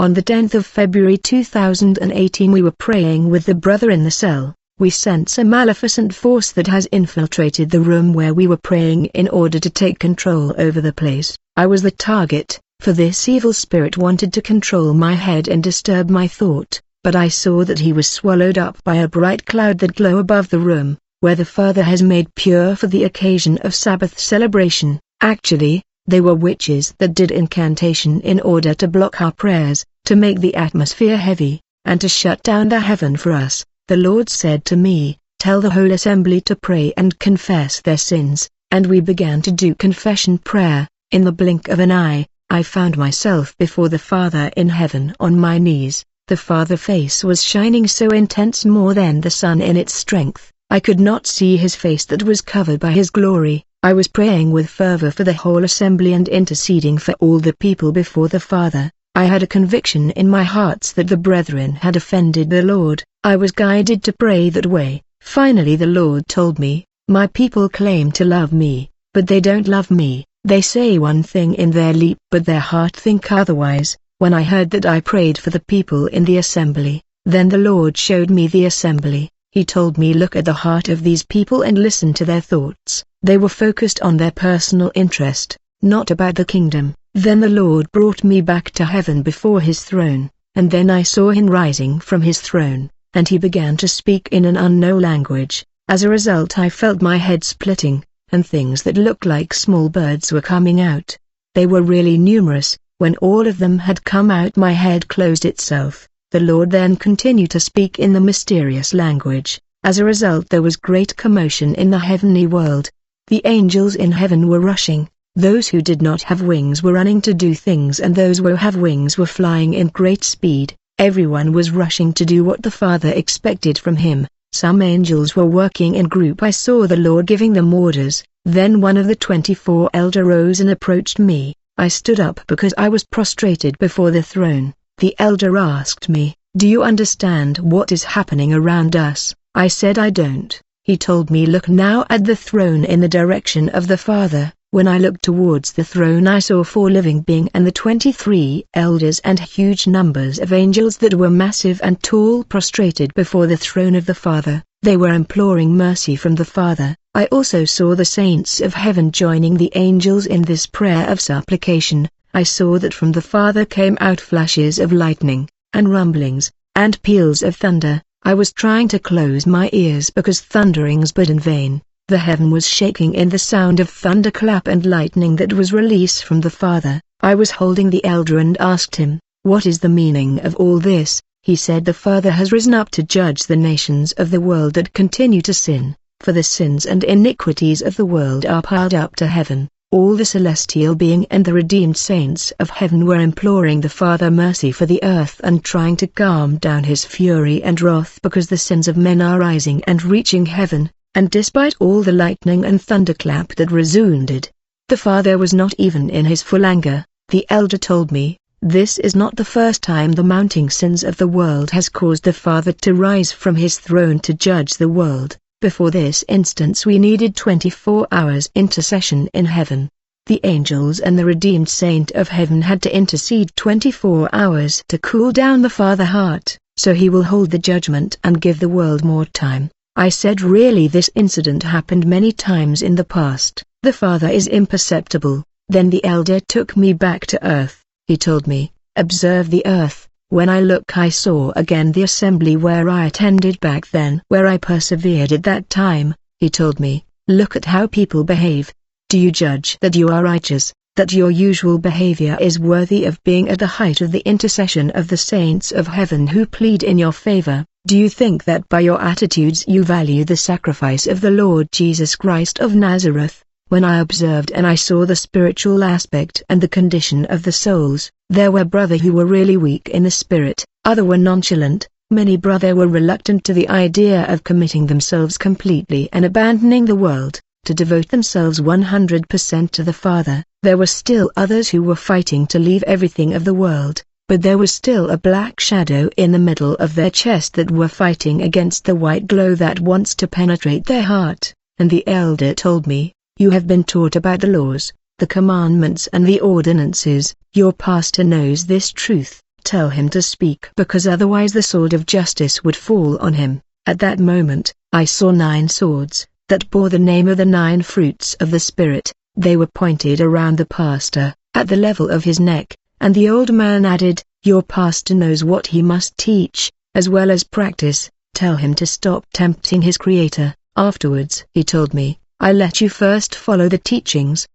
On the 10th of February 2018 we were praying with the brother in the cell. We sense a maleficent force that has infiltrated the room where we were praying in order to take control over the place. I was the target, for this evil spirit wanted to control my head and disturb my thought, but I saw that he was swallowed up by a bright cloud that glow above the room, where the Father has made pure for the occasion of Sabbath celebration. Actually, they were witches that did incantation in order to block our prayers, to make the atmosphere heavy, and to shut down the heaven for us. The Lord said to me, "Tell the whole assembly to pray and confess their sins," and we began to do confession prayer. In the blink of an eye, I found myself before the Father in heaven on my knees. The Father's face was shining so intense, more than the sun in its strength. I could not see his face that was covered by his glory. I was praying with fervor for the whole assembly and interceding for all the people before the Father. I had a conviction in my heart that the brethren had offended the Lord. I was guided to pray that way. Finally the Lord told me, "My people claim to love me, but they don't love me. They say one thing in their lips but their heart think otherwise." When I heard that, I prayed for the people in the assembly. Then the Lord showed me the assembly. He told me, "Look at the heart of these people and listen to their thoughts." They were focused on their personal interest, not about the kingdom. Then the Lord brought me back to heaven before his throne, and then I saw him rising from his throne, and he began to speak in an unknown language. As a result, I felt my head splitting, and things that looked like small birds were coming out. They were really numerous. When all of them had come out, my head closed itself. The Lord then continued to speak in the mysterious language. As a result, there was great commotion in the heavenly world. The angels in heaven were rushing. Those who did not have wings were running to do things, and those who have wings were flying in great speed. Everyone was rushing to do what the Father expected from him. Some angels were working in group. I saw the Lord giving them orders. Then one of the 24 elders rose and approached me. I stood up because I was prostrated before the throne. The elder asked me, "Do you understand what is happening around us?" I said, "I don't." He told me, "Look now at the throne in the direction of the Father." When I looked towards the throne, I saw 4 living beings and the 23 elders and huge numbers of angels that were massive and tall, prostrated before the throne of the Father. They were imploring mercy from the Father. I also saw the saints of heaven joining the angels in this prayer of supplication. I saw that from the Father came out flashes of lightning, and rumblings, and peals of thunder. I was trying to close my ears because thunderings, but in vain. The heaven was shaking in the sound of thunderclap and lightning that was released from the Father. I was holding the elder and asked him, "What is the meaning of all this?" He said, "The Father has risen up to judge the nations of the world that continue to sin, for the sins and iniquities of the world are piled up to heaven." All the celestial being and the redeemed saints of heaven were imploring the Father mercy for the earth and trying to calm down his fury and wrath, because the sins of men are rising and reaching heaven. And despite all the lightning and thunderclap that resounded, the Father was not even in his full anger. The elder told me, "This is not the first time the mounting sins of the world has caused the Father to rise from his throne to judge the world. Before this instance we needed 24 hours intercession in heaven. The angels and the redeemed saint of heaven had to intercede 24 hours to cool down the Father heart, so he will hold the judgment and give the world more time." I said, "Really, this incident happened many times in the past. The Father is imperceptible." Then the elder took me back to earth. He told me, "Observe the earth." When I look, I saw again the assembly where I attended back then, where I persevered at that time. He told me, "Look at how people behave. Do you judge that you are righteous, that your usual behavior is worthy of being at the height of the intercession of the saints of heaven who plead in your favor? Do you think that by your attitudes you value the sacrifice of the Lord Jesus Christ of Nazareth?" When I observed and I saw the spiritual aspect and the condition of the souls, there were brothers who were really weak in the spirit, others were nonchalant, many brothers were reluctant to the idea of committing themselves completely and abandoning the world, to devote themselves 100% to the Father. There were still others who were fighting to leave everything of the world, but there was still a black shadow in the middle of their chest that were fighting against the white glow that wants to penetrate their heart. And the elder told me, "You have been taught about the laws, the commandments and the ordinances. Your pastor knows this truth. Tell him to speak, because otherwise the sword of justice would fall on him." At that moment, I saw 9 swords, that bore the name of the 9 fruits of the Spirit. They were pointed around the pastor, at the level of his neck, and the old man added, "Your pastor knows what he must teach, as well as practice. Tell him to stop tempting his Creator." Afterwards he told me, "I let you first follow the teachings,